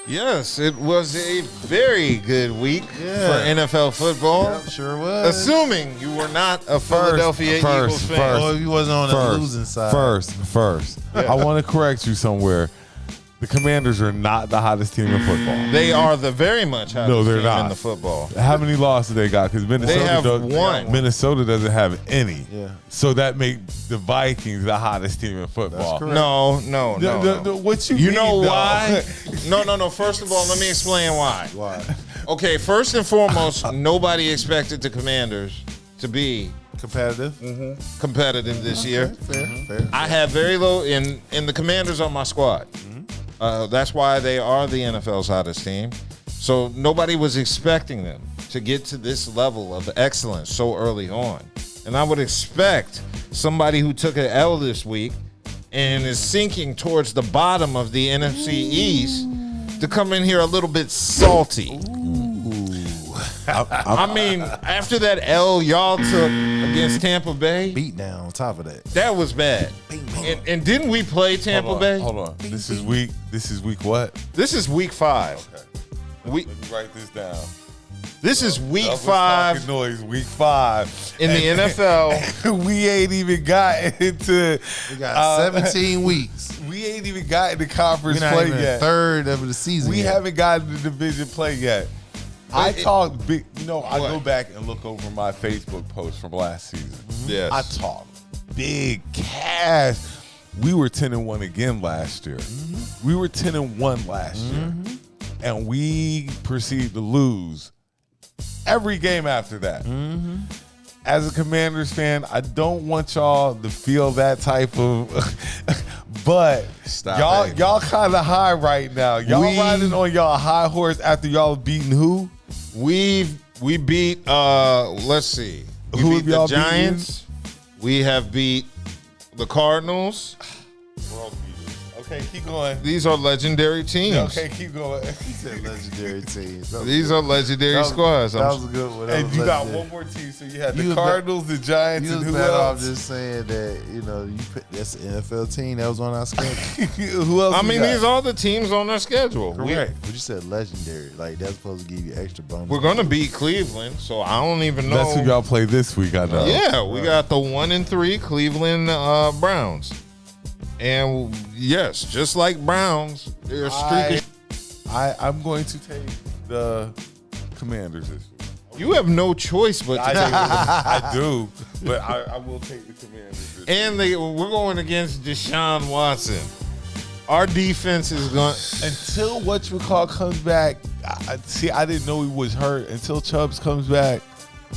Yes, it was a very good week for NFL football. Yep, sure was. Assuming you were not a Philadelphia Eagles fan. Or if you wasn't on the losing side. First. I want to correct you somewhere. The Commanders are not the hottest team in football. They are the very much hottest they're team not. in the football. How many losses they got? Because Minnesota doesn't have any. Yeah. So that makes the Vikings the hottest team in football. No. What you You mean, know though? why? No. First of all, let me explain why. Why? Okay, first and foremost, nobody expected the Commanders to be Competitive? competitive this year. Fair. I have very low in the Commanders on my squad. That's why they are the NFL's hottest team. So nobody was expecting them to get to this level of excellence so early on. And I would expect somebody who took an L this week and is sinking towards the bottom of the NFC East to come in here a little bit salty. I mean, after that L y'all took against Tampa Bay, Beat down on top of that. that was bad. And didn't we play Tampa Bay? Hold on. This is week what? This is week 5. Okay. We- Let me write this down. This is week That was 5 talking noise, week 5. in the NFL. We ain't even got into. We got 17 weeks. We ain't even got into conference We're not play even yet. third of the season. We yet. haven't gotten to division play yet. I talked big. I What? go back and look over my Facebook post from last season. Yes. I talk big cash. We were 10-1 again last year. We were 10-1 last year, and we proceeded to lose every game after that. As a Commanders fan, I don't want y'all to feel that type of. But y'all kind of high right now. Y'all riding on y'all high horse after y'all beating who? We beat let's see. We Who beat have the y'all Giants. We have beat the Cardinals. World beaters. Okay, keep going. These are legendary teams. Okay, keep going. He said legendary teams. These are legendary squads. That was a good one. And you got one more team, so you had the Cardinals, the Giants, You and was who better off else? just saying that, that's an NFL team that was on our schedule. Who else? I we mean, got? these are the teams on their schedule. Correct. But you said legendary. Like, that's supposed to give you extra bonus. We're gonna beat Cleveland, so I don't even know. That's who y'all play this week, I know. Yeah, we got the 1-3 Cleveland Browns. And yes, just like Browns, they're streaking. I'm going to take the Commanders this week. You have no choice but to take them. I do, but I will take the Commanders this week. And we're going against Deshaun Watson. Our defense is going. Until whatchamacallit comes back, I didn't know he was hurt. Until Chubbs comes back,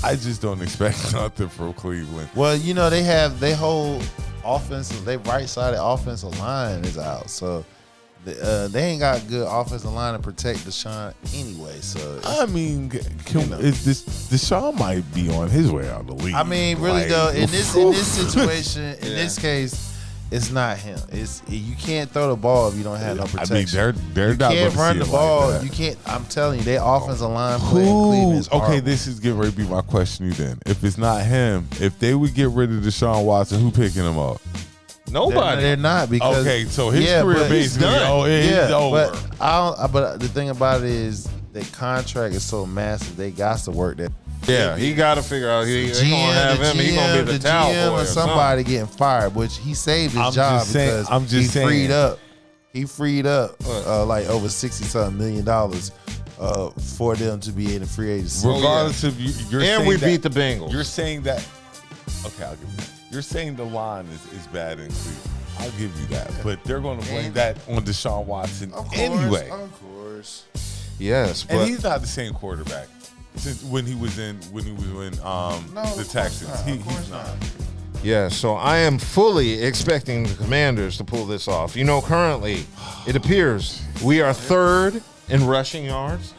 I just don't expect nothing from Cleveland. Well, they whole offensive, they right-sided offensive line is out. So they ain't got good offensive line to protect Deshaun anyway. So I mean, Deshaun might be on his way out of the league. I mean, really Like, though, in this situation, in this case, it's not him. You can't throw the ball if you don't have no protection. I mean, they're you not can't gonna run see the it ball. Like that. You can't. I'm telling you, their offensive line play in Cleveland is horrible. Okay, this is getting ready to be my question to you then. If it's not him, if they would get rid of Deshaun Watson, who picking him up? Nobody. They're not because Okay, so his career but basically done. he's over. But the thing about it is the contract is so massive. They got to work that. Yeah, he got to figure out. He gonna have him. He gonna be the towel GM boy or or somebody getting fired, which he saved his job because he freed up. He freed up like over $60-something million for them to be in the free agency. Regardless of you're And saying we that, beat the Bengals. You're saying that. Okay, I'll give you that. You're saying the line is bad in Cleveland. I'll give you that, but they're going to blame that on Deshaun Watson anyway. Of course. Yes, but And he's not the same quarterback since when he was in the Texans. He's not. yeah. So I am fully expecting the Commanders to pull this off. Currently, it appears we are third in rushing yards.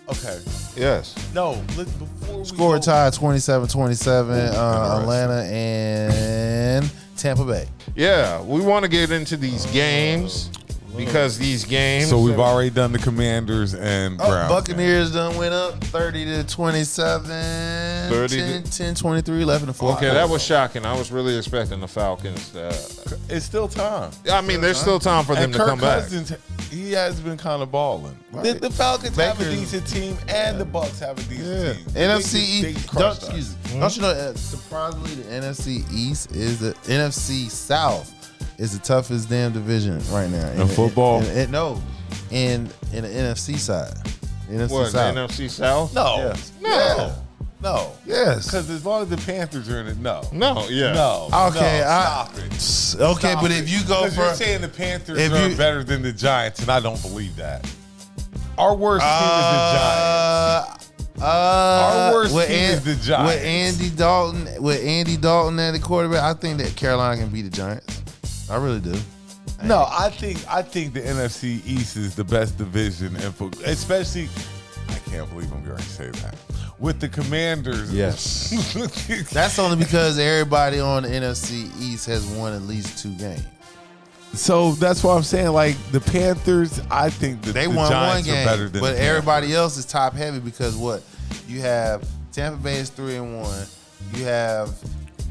Okay. Yes. No, before we Score go, tied 27-27, Atlanta and Tampa Bay. Yeah, we want to get into these games because these games. So we've already done the Commanders and Browns. Buccaneers done went up 30-27, 10-23, 11-4. Okay, that was shocking. I was really expecting the Falcons. It's still time. I mean, there's still time for them And to Kirk come back. Cousins, He has been kind of balling. Right. The Falcons have a decent team, and the Bucs have a decent team. NFC East. Don't you know? Surprisingly, the NFC East is the NFC South is the toughest damn division right now in football. In the NFC side. NFC South. The NFC South? No, yes. No. Yes. Because as long as the Panthers are in it, no. Yeah. No. Okay. Stop it. Okay, but if you go for... You're saying the Panthers are better than the Giants, and I don't believe that. Our worst team is the Giants. Our worst team is the Giants. With Andy Dalton at the quarterback, I think that Carolina can beat the Giants. I really do. No, I think the NFC East is the best division in football, especially... I can't believe I'm going to say that. With the Commanders. Yes. That's only because everybody on the NFC East has won at least 2 games. So that's why I'm saying, like, the Panthers, I think that they the won Giants 1 game, are better than but everybody else is top heavy because what? You have Tampa Bay is 3-1. You have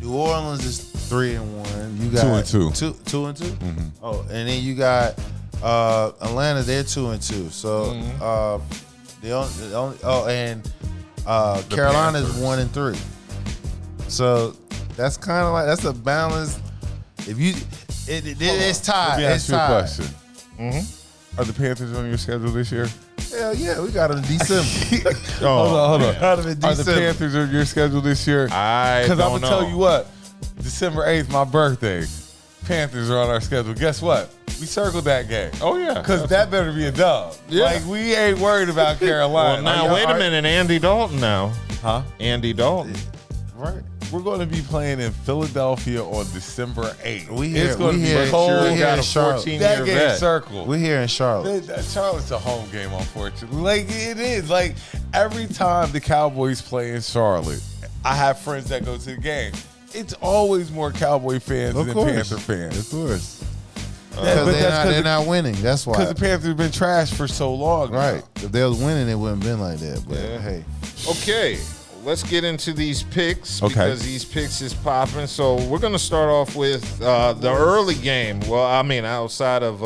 New Orleans is 3-1. You got 2-2. 2-2? Mm-hmm. Oh, and then you got Atlanta, they're 2-2. So Carolina's 1-3. So that's kind of like that's a balance. If you, it's tied. Let me ask you a question. Mm-hmm. Are the Panthers on your schedule this year? Hell yeah, we got them in December. Hold on. Got them in December. Are the Panthers on your schedule this year? I don't know. Because I'm gonna tell you what, December 8th, my birthday. Panthers are on our schedule. Guess what? We circled that game. Oh, yeah. Because that better be a dub. Yeah. Like, we ain't worried about Carolina. Well, now, wait a minute. Andy Dalton now. Huh? Andy Dalton. Right. We're going to be playing in Philadelphia on December 8th. It's going to be cold. We got a 14-year that game vet. circle. We're here in Charlotte. Charlotte's a home game, unfortunately. Like, it is. Like, every time the Cowboys play in Charlotte, I have friends that go to the game. It's always more Cowboy fans than Panther fans. Of course. But they're not winning. That's why. Because the Panthers have been trashed for so long. Right. If they was winning, it wouldn't have been like that. But hey. Okay. Let's get into these picks because these picks is popping. So we're going to start off with the early game. Well, I mean, outside of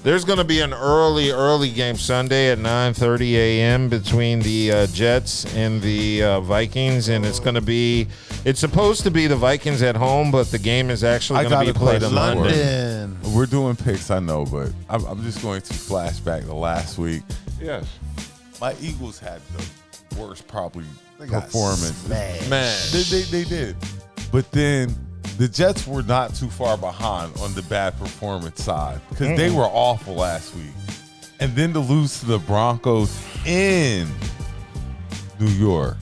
there's going to be an early game Sunday at 9:30 a.m. between the Jets and the Vikings, and it's supposed to be the Vikings at home, but the game is actually going to be played in London. We're doing picks, I know, but I'm just going to flash back to last week. Yes. My Eagles had the worst probably performance. Man. They did. But then the Jets were not too far behind on the bad performance side because they were awful last week. And then to lose to the Broncos in New York.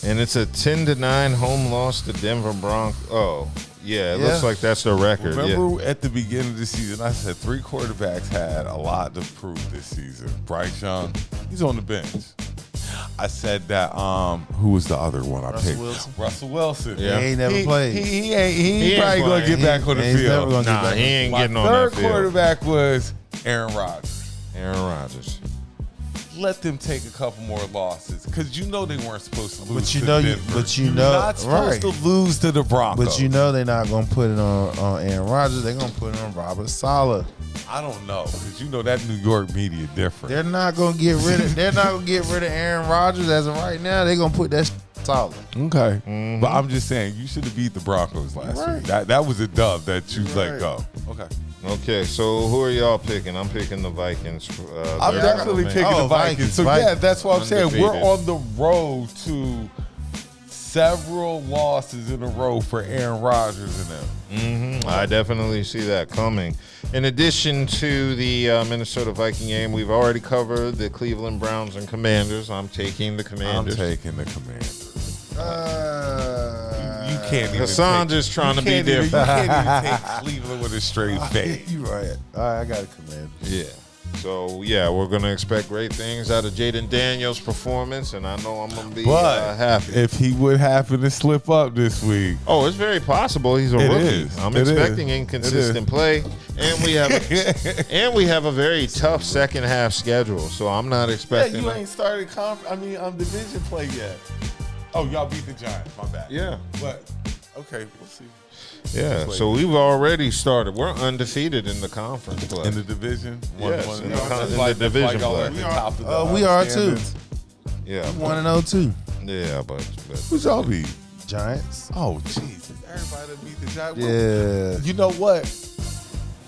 And it's a 10-9 home loss to Denver Broncos. Oh, yeah, it looks like that's the record. Remember at the beginning of the season, I said 3 quarterbacks had a lot to prove this season. Bryce Young, he's on the bench. I said that, who was the other one I picked? Russell Wilson. Yeah. He ain't never played. He ain't probably going to get back on the field. He ain't getting on that field. My third quarterback was Aaron Rodgers. Aaron Rodgers. Let them take a couple more losses because you know they weren't supposed to lose. But you to know, Denver. You're not supposed to lose to the Broncos. But you know they're not going to put it on Aaron Rodgers. They're going to put it on Robert Saleh. I don't know because you know that New York media different. They're not going to get rid of. They're not going to get rid of Aaron Rodgers as of right now. They're going to put that solid. Okay, but I'm just saying you should have beat the Broncos last week. That was a dub that you let go. Okay, so who are y'all picking? I'm picking the Vikings. I'm definitely picking the Vikings. So yeah, that's what I'm saying. We're on the road to several losses in a row for Aaron Rodgers and them. I definitely see that coming. In addition to the Minnesota Viking game, we've already covered the Cleveland Browns and Commanders. I'm taking the Commanders. I'm taking the Commanders. You can't even. Cassandra's trying to be different. You can't even take Cleveland with a straight face. You're right. All right, I got a Commanders. Yeah. So, we're going to expect great things out of Jaden Daniels' performance, and I know I'm going to be happy. If he would happen to slip up this week. Oh, it's very possible. He's a rookie. I'm expecting inconsistent play, and we have a very tough second half schedule, so I'm not expecting. Yeah, you ain't started division play yet. Oh, y'all beat the Giants. My bad. Yeah. But Okay, we'll see. Yeah, so we've already started. We're undefeated in the conference play. In the division? Yes, in the division play. We are too. Yeah. 1-0 too. Yeah, but Who's y'all beat? Giants. Oh, Jesus. Everybody beat the Giants. Yeah. You know what?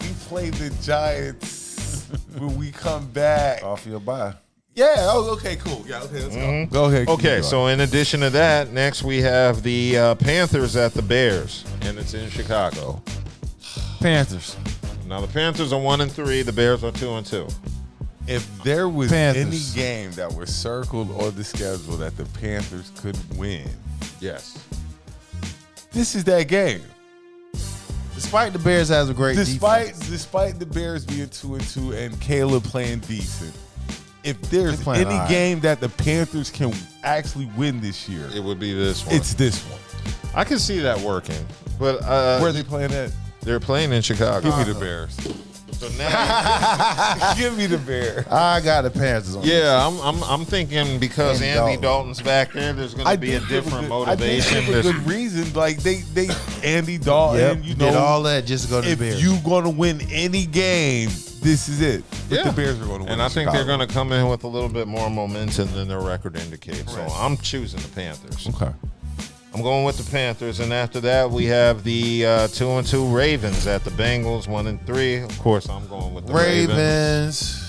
We play the Giants when we come back. Off your bye. Yeah. Oh, okay, cool. Yeah, okay, let's go. Go ahead. Okay, so in addition to that, next we have the Panthers at the Bears, and it's in Chicago. Panthers. Now the Panthers are 1-3. The Bears are 2-2. If there was Panthers. any game that was circled on the schedule that the Panthers could win, Yes. this is that game. Despite the Bears has a great defense. Despite the Bears being 2-2 and Caleb playing decent, if there's playing any all right. game that the Panthers can actually win this year, It would be this one. it's this one. I can see that working, but Where are they playing at? they're playing in Chicago. Give me the Bears. So now, Give me the Bears. I got the Panthers on. yeah, I'm thinking because Andy Andy Dalton's back there, there's going to be a different motivation. I think There's- a good reason. Like they Andy Dalton, Yep. you Did know, all that just to go to the if Bears. you gonna win any game, this is it. But Yeah. the Bears are gonna win. And I think they're going to come in with a little bit more momentum than their record indicates. So I'm choosing the Panthers. Okay. I'm going with the Panthers, and after that we have the 2-2 Ravens at the Bengals, 1-3. Of course, I'm going with the Ravens.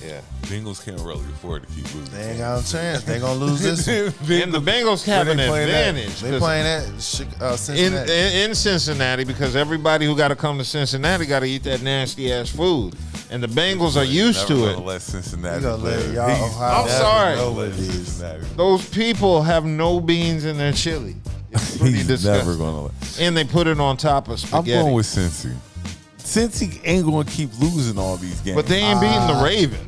Yeah, Bengals can't really afford to keep losing. They ain't got a chance. They gonna lose this one. and the Bengals have an advantage. They playing at Cincinnati. in Cincinnati because everybody who got to come to Cincinnati got to eat that nasty ass food, and the Bengals are used to it. Let Cincinnati We gonna let live. y'all He's- Ohio I'm sorry. know what it is. Cincinnati. Those people have no beans in their chili. It's pretty He's disgusting. never gonna let. And they put it on top of I'm spaghetti. going with Cincy. Cincy ain't gonna keep losing all these games. But they ain't beating the Ravens.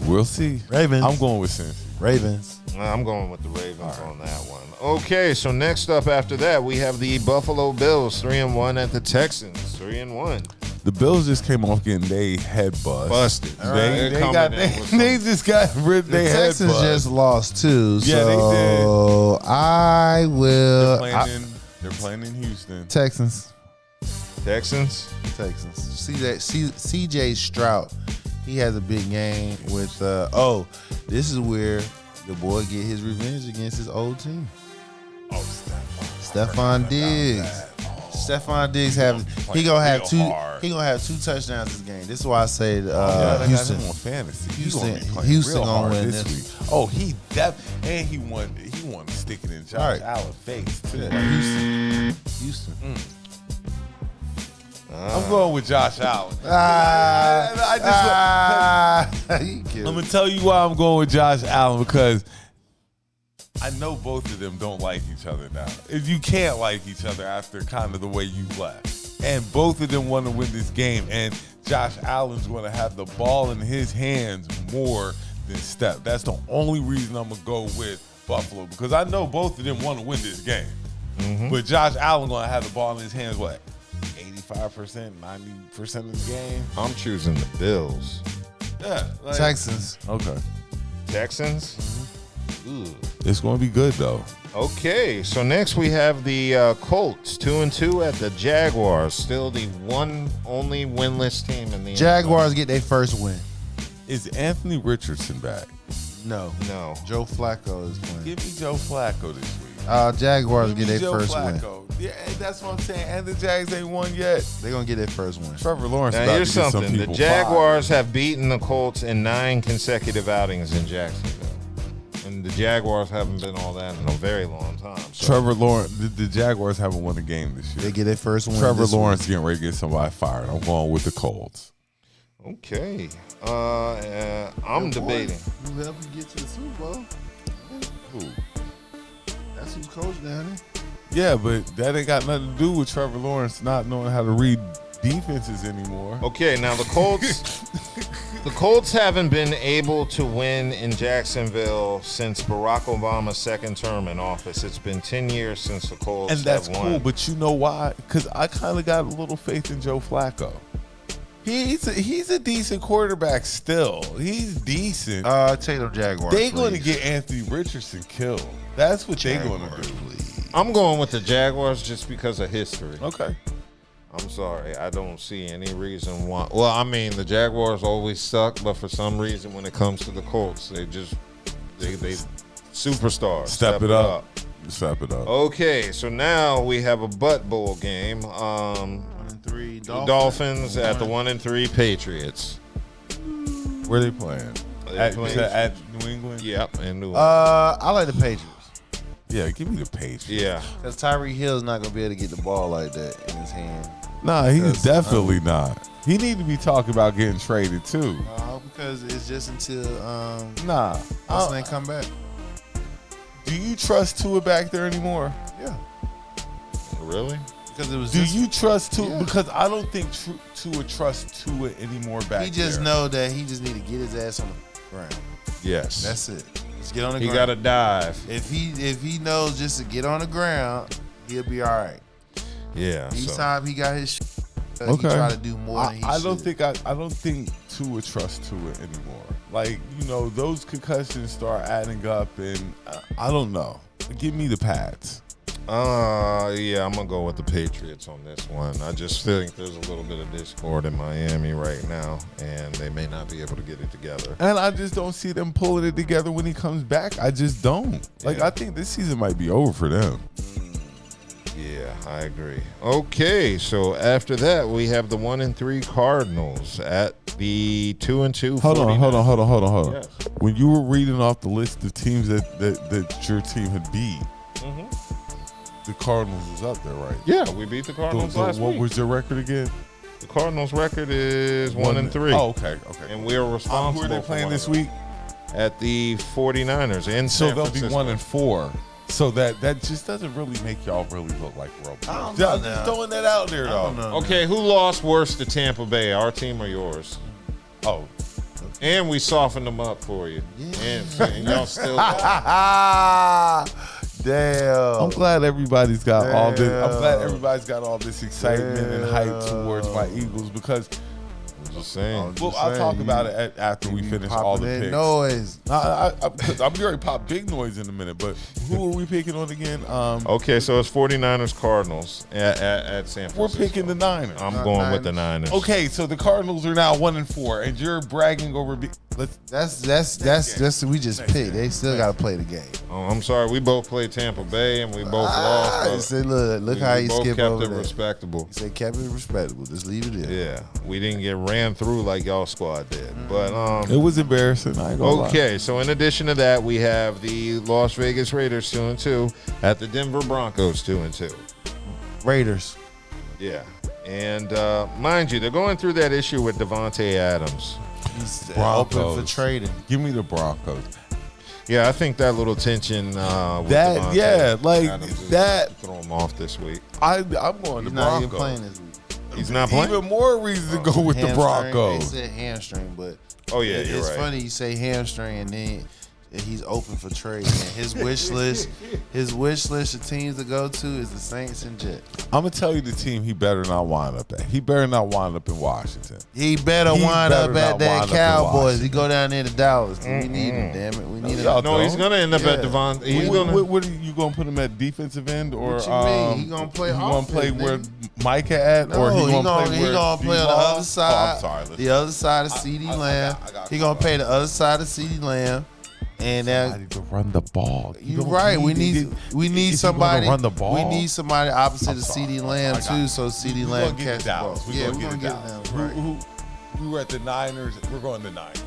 We'll see. Ravens. I'm going with Cincy. Ravens. I'm going with the Ravens on that one. Okay, so next up after that, we have the Buffalo Bills, 3-1 at the Texans, 3-1. The Bills just came off getting their head Busted. They They just got rid of The their head Texans bust. just lost too. Yeah, they did. So I will. They're playing in Houston. Texans. Texans. CJ Stroud. He has a big game with. This is where the boy get his revenge against his old team. Oh, Stephon Diggs. Stephon Diggs he gonna have two touchdowns this game. This is why I say Houston. on fantasy. Houston gonna win this week. Oh, he won sticking in Josh Allen's face too. Houston. I'm going with Josh Allen. I'm gonna tell you why I'm going with Josh Allen because I know both of them don't like each other now. If you can't like each other after kind of the way you left, and both of them want to win this game, and Josh Allen's going to have the ball in his hands more than Steph. That's the only reason I'm gonna go with Buffalo because I know both of them want to win this game, but Josh Allen going to have the ball in his hands 85%, 90% of the game. I'm choosing the Bills. Yeah, Texans. Okay. Texans? Ooh. It's going to be good, though. Okay, so next we have the Colts, 2-2 at the Jaguars. Still the only winless team in the Jaguars get their first win. Is Anthony Richardson back? No. Joe Flacco is playing. Give me Joe Flacco this week. Jaguars Give get me their Joe first Flacco. win. Yeah, that's what I'm saying. And the Jags ain't won yet. They're gonna get their first win. Trevor Lawrence. Now about here's to get something. Some The people Jaguars fired. have beaten the Colts in 9 consecutive outings in Jacksonville. And the Jaguars haven't been all that in a very long time. So. Trevor Lawrence. The Jaguars haven't won a game this year. They get their first win. Trevor this Lawrence week. getting ready to get somebody fired. I'm going with the Colts. Okay. I'm debating. Who helped you get to the Super Bowl? Who? That's who's coach down there. Yeah, but that ain't got nothing to do with Trevor Lawrence not knowing how to read defenses anymore. Okay, now the Colts haven't been able to win in Jacksonville since Barack Obama's second term in office. It's been 10 years since the Colts And that's have won. cool, but you know why? Because I kind of got a little faith in Joe Flacco. He's a decent quarterback still. He's decent. Tatum Jaguars. They're going to get Anthony Richardson killed. That's what they're going to do. I'm going with the Jaguars just because of history. Okay. I'm sorry. I don't see any reason why. Well, I mean, the Jaguars always suck, but for some reason, when it comes to the Colts, they superstars. Step it up. Step it up. Okay, so now we have a butt bowl game. 1-3 Dolphins at the 1-3 Patriots. Where are they playing? At New England? Yep, in New England. I like the Patriots. Yeah, give me the Patriots. Yeah. Because Tyreek Hill's not going to be able to get the ball like that in his hand. Nah, he's definitely not. He need to be talking about getting traded too. Because it's just until they come back. Do you trust Tua back there anymore? Yeah. Really? Because it was. Do you trust Tua? Yeah. Because I don't think Tua trusts Tua anymore back there. He just know that he just need to get his ass on the ground. Yes. That's it. Just get on the ground. He got to dive. If he knows just to get on the ground, he'll be all right. Yeah. Each time he got his he try to do more than he I should. I don't think Tua trusts Tua anymore. Like, those concussions start adding up, and I don't know. Give me the Pats. Yeah, I'm gonna go with the Patriots on this one. I just think there's a little bit of discord in Miami right now, and they may not be able to get it together. And I just don't see them pulling it together when he comes back. I just don't. Like, I think this season might be over for them. Yeah, I agree. Okay, so after that, we have the 1-3 Cardinals at the 2-2. Hold on. Yes. When you were reading off the list of teams that your team had beat, the Cardinals was up there, right? Yeah, we beat the Cardinals last week. What was your record again? The Cardinals' record is 1-3. Oh, okay. And we are responsible. Who are they playing this week? At the 49ers in San Francisco. So they'll be 1-4. So that just doesn't really make y'all really look like robots. I'm just throwing that out there, though. Okay, who lost worse to Tampa Bay, our team or yours? Oh. And we softened them up for you. Yeah. And y'all still Damn. I'm glad everybody's got all this. I'm glad everybody's got all this excitement and hype towards my Eagles because. Just saying. Well, I'll talk about it after we finish all the picks. Noise. I'm going to pop big noise in a minute, but who are we picking on again? Okay, so it's 49ers Cardinals at San Francisco. We're picking the Niners. I'm going with the Niners. Okay, so the Cardinals are now 1-4, and you're bragging over. That's we just picked. They still got to play the game. Oh, I'm sorry. We both played Tampa Bay, and we both lost. Say, look how you skip over kept it there. Respectable. He said kept it respectable. Just leave it in. Yeah, we didn't get ran through like y'all squad did. But it was embarrassing. I ain't gonna lie. So in addition to that, we have the Las Vegas Raiders 2-2 at the Denver Broncos 2-2. Raiders. Yeah, and mind you, they're going through that issue with Devontae Adams. He's open for trading. Give me the Broncos. Yeah, I think that little tension with that Devontae Adams throw him off this week. I'm going to Broncos. He's not even playing this week. He's not playing? Even more reason to go with the Broncos. They said hamstring, but it's right. Funny you say hamstring and then he's open for trade. And his wish list of teams to go to is the Saints and Jets. I'm gonna tell you the team he better not wind up at. He better not wind up in Washington. He better wind up at that Cowboys. He go down there to Dallas. We need him, damn it. We need him. No, he's gonna end up at Devon. What are you gonna put him at, defensive end or? What you mean? He gonna play? He gonna play where Micah at, or he gonna play on the other side. Oh, I'm sorry. The other side of CeeDee Lamb. He gonna play the other side of CeeDee Lamb. And somebody to run the ball. You're right. We need somebody. Run the ball. We need somebody opposite of CeeDee Lamb too, so CeeDee Lamb catch the ball. We're gonna get it down. Right. We were at the Niners. We're going to Niners.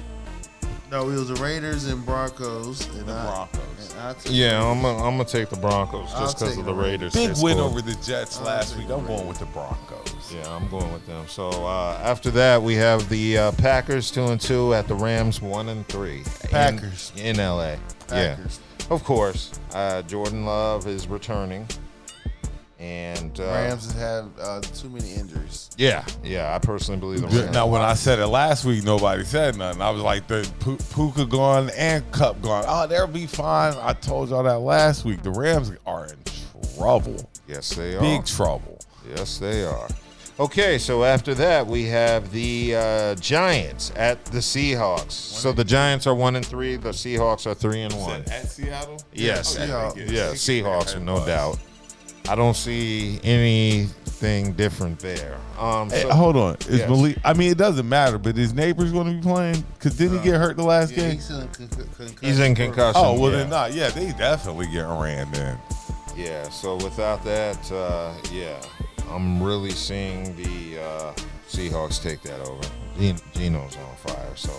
No, it was the Raiders and Broncos. And the Broncos. I'm gonna take the Broncos just because of the Raiders. Big win over the Jets last week. I'm going with the Broncos. Yeah, I'm going with them. So after that, we have the Packers 2-2 at the Rams 1-3. Packers in LA. Packers. Yeah, of course. Jordan Love is returning. And Rams have too many injuries. Yeah, I personally believe the Rams. Now, when I said it last week, nobody said nothing. I was like, the Puka gone and Cup gone. Oh, they'll be fine. I told y'all that last week. The Rams are in trouble. Yes, they are. Big trouble. Yes, they are. Okay, so after that we have the Giants at the Seahawks. So the Giants are 1-3. The Seahawks are 3-1. At Seattle? Yes, Seahawks. Seahawks, no doubt. I don't see anything different there. Hold on. Is Malik? I mean, it doesn't matter, but his neighbor's going to be playing? Because didn't he get hurt the last game? He's in concussion. Oh, well, then not. Yeah, they definitely get ran then. Yeah, so without that, I'm really seeing the Seahawks take that over. Geno's on fire, so.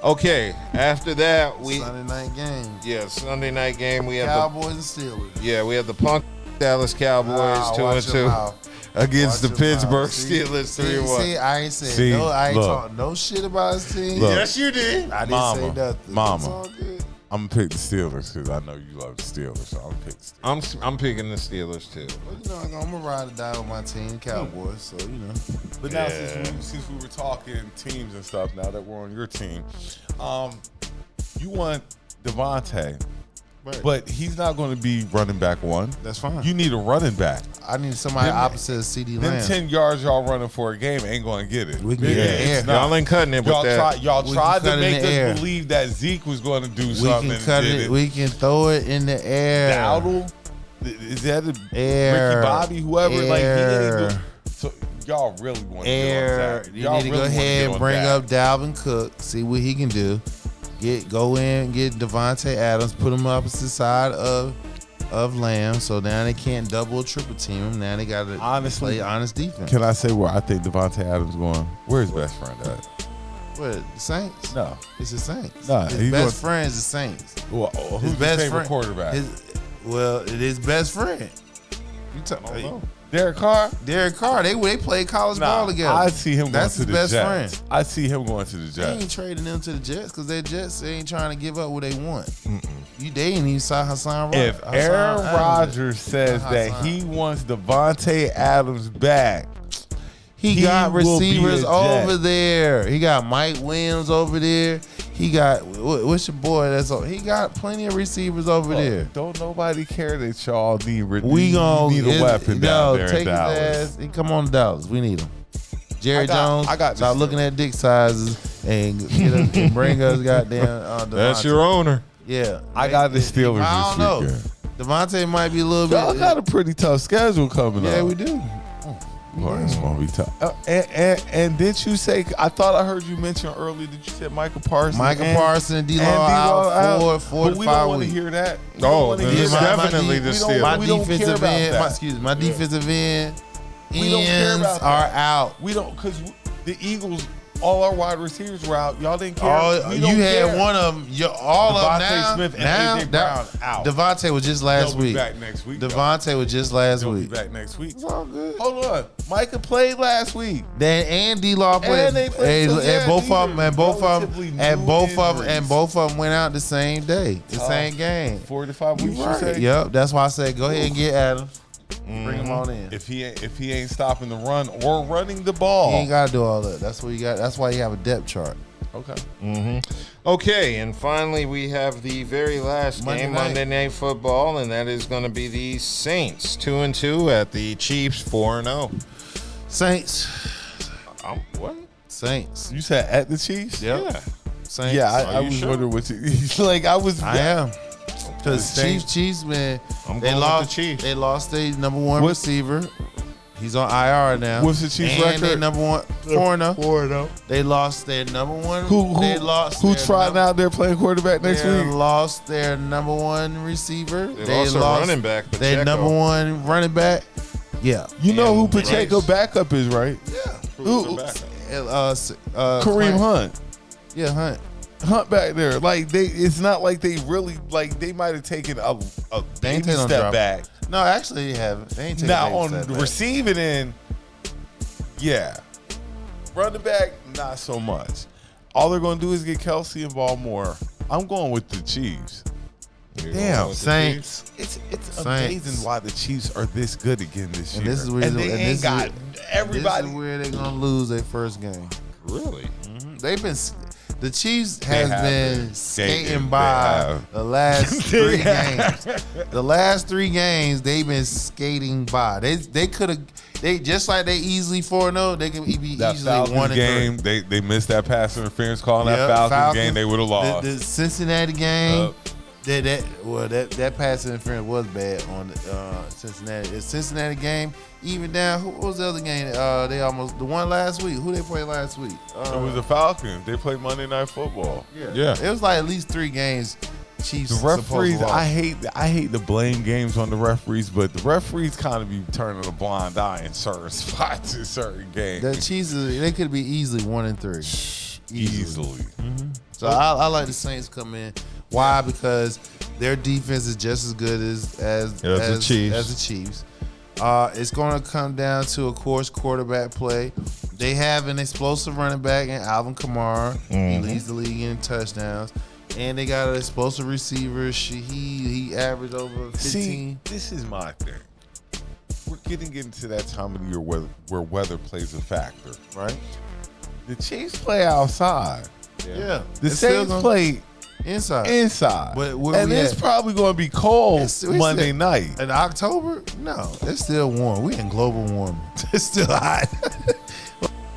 Okay, after that, Sunday night game. Yeah, Sunday night game. We have Cowboys and Steelers. Yeah, we have the punk Dallas Cowboys 2-2 against the Pittsburgh Steelers 3-1. See, I ain't saying talking no shit about his team. Look, yes, you did. I didn't say nothing. Mama. I'm gonna pick the Steelers because I know you love the Steelers, so I'm gonna pick the Steelers. I'm picking the Steelers too. Well, I'm gonna ride or die with my team, Cowboys. So But now since we were talking teams and stuff, now that we're on your team, you want Devontae. Right. But he's not going to be running back one. That's fine. You need a running back. I need somebody opposite of CD Lamb. Them 10 yards y'all running for a game ain't going to get it. We can get in the air. Y'all ain't cutting it with that. Y'all tried to make us believe that Zeke was going to do something. We can cut it. We can throw it in the air. Dowdle? Is that air? Ricky Bobby? Whoever? Air. Like, he ain't so y'all really want to air. You need to go ahead and bring up Dalvin Cook. See what he can do. Go in, get Devontae Adams, put him opposite side of Lamb, so now they can't double or triple team him. Now they got to play honest defense. Can I say where I think Devontae Adams going? Where's his best friend at? What, the Saints? No. It's the Saints. No, his best friend is the Saints. Well, who's his best favorite quarterback? It is best friend. You talking about Derek Carr? Derek Carr. They played college ball together. I see him going to the Jets. Friend. I see him going to the Jets. They ain't trading them to the Jets because their Jets ain't trying to give up what they want. They ain't even saw Hassan Rodgers. If Aaron Rodgers says that he wants Devontae Adams back, he got receivers over there. He got Mike Williams over there. He got what's your boy? He got plenty of receivers over there. Don't nobody care that y'all need a weapon down there in Dallas. His ass. He come on to Dallas. We need him. Jerry Jones. Stop looking at dick sizes and bring us goddamn. Devontae. That's your owner. Yeah, I got the Steelers I don't this weekend. know. Devontae might be a little bit. Y'all got a pretty tough schedule coming up. Yeah, we do. Boy, it's gonna be tough. And didn't you say? I thought I heard you mention earlier that you said Michael Parsons. And D-Law out 4 to 5 weeks. We don't want to hear that. It's definitely the Steelers. My defensive end. My defensive end. We don't care about that. Are out. We don't because the Eagles. All our wide receivers were out. Y'all didn't care. You had one of them. All of them now. Smith and AJ Brown out. Devontae was just last week. Back next week. Devontae was just last week. Be back next week. It's all good. Hold on. Micah played last week. Then and D-Law played. And both of them went out the same day, the same game. 4 to 5 weeks. You say? Yep. That's why I said go ahead and get Adams. Bring him on in. If he ain't stopping the run or running the ball, he ain't got to do all that. That's what you got. That's why you have a depth chart. Okay. Okay, and finally we have the very last game, Monday Night Football, and that is going to be the Saints 2-2 at the Chiefs 4-0. Saints. What? Saints. You said at the Chiefs? Yep. Yeah. Saints. Yeah, I was wondering what you like. I am. Because Chiefs, man, they lost their number one receiver. He's on IR now. What's the Chiefs record? They number one 4-0. They lost their number one. Who's trotting out there playing quarterback next week? They lost their number one receiver. They lost running back. Pacheco. Their number one running back. Yeah. You know who Pacheco backup is, right? Yeah. Kareem Hunt. Yeah, Hunt back there. Like it's not like they really they might have taken a baby step back. No, actually they haven't. They ain't taken now on the receiving end, yeah. Running back, not so much. All they're gonna do is get Kelsey involved more. I'm going with the Chiefs. Damn, Saints. It's amazing why the Chiefs are this good again this year. This is where they ain't got everybody. This is where they're gonna lose their first game. Really? Mm-hmm. They've been. The Chiefs has been skating by the last 3 games. The last 3 games, they've been skating by. They could have, They just like they easily 4-0. They can be That easily Falcons 1-3. game, they missed that pass interference call in that Falcons game. They would have lost. The Cincinnati game, that pass interference was bad on the Cincinnati. The Cincinnati game, even down. What was the other game? They almost the one last week. Who they played last week? It was the Falcons. They played Monday Night Football. Yeah. It was like at least 3 games. Chiefs. The referees, I hate to blame games on the referees, but the referees kind of be turning a blind eye in certain spots in certain games. The Chiefs, they could be easily 1-3. Easily. Mm-hmm. So I like the Saints come in. Why? Because their defense is just as good as the Chiefs. It's going to come down to, of course, quarterback play. They have an explosive running back in Alvin Kamara. He leads the league in touchdowns. And they got an explosive receiver. He averaged over 15. See, this is my thing. We're getting into that time of the year where weather plays a factor. Right? The Chiefs play outside. Yeah. The Saints play inside. But it's probably going to be cold Monday night. In October? No. It's still warm. We in global warming. It's still hot.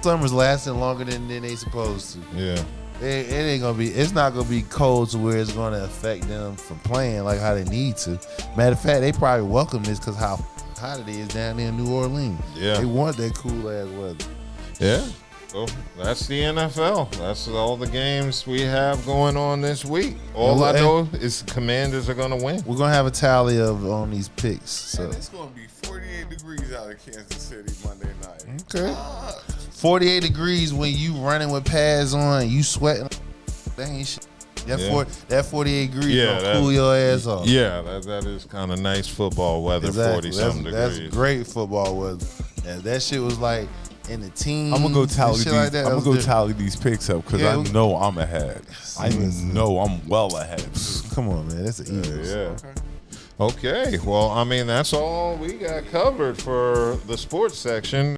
Summer's lasting longer than they supposed to. Yeah. It ain't gonna be. It's not gonna be cold to where it's gonna affect them from playing like how they need to. Matter of fact, they probably welcome this because how hot it is down there in New Orleans. Yeah, they want that cool ass weather. Yeah. So that's the NFL. That's all the games we have going on this week. All I know is Commanders are gonna win. We're gonna have a tally on these picks. So and it's gonna be 48 degrees out of Kansas City Monday night. Okay. 48 degrees when you running with pads on, you sweating. That ain't shit. That 48 degrees gonna cool your ass off. Yeah, that is kind of nice football weather. Exactly. 40-something degrees. That's great football weather. Yeah, that shit was like in the teens. I'm gonna go tally these. Like that. I'm gonna go tally these picks up because I know I'm ahead. I know I'm well ahead. Come on, man. That's an easy. Yeah. Okay. Well, I mean, that's all we got covered for the sports section.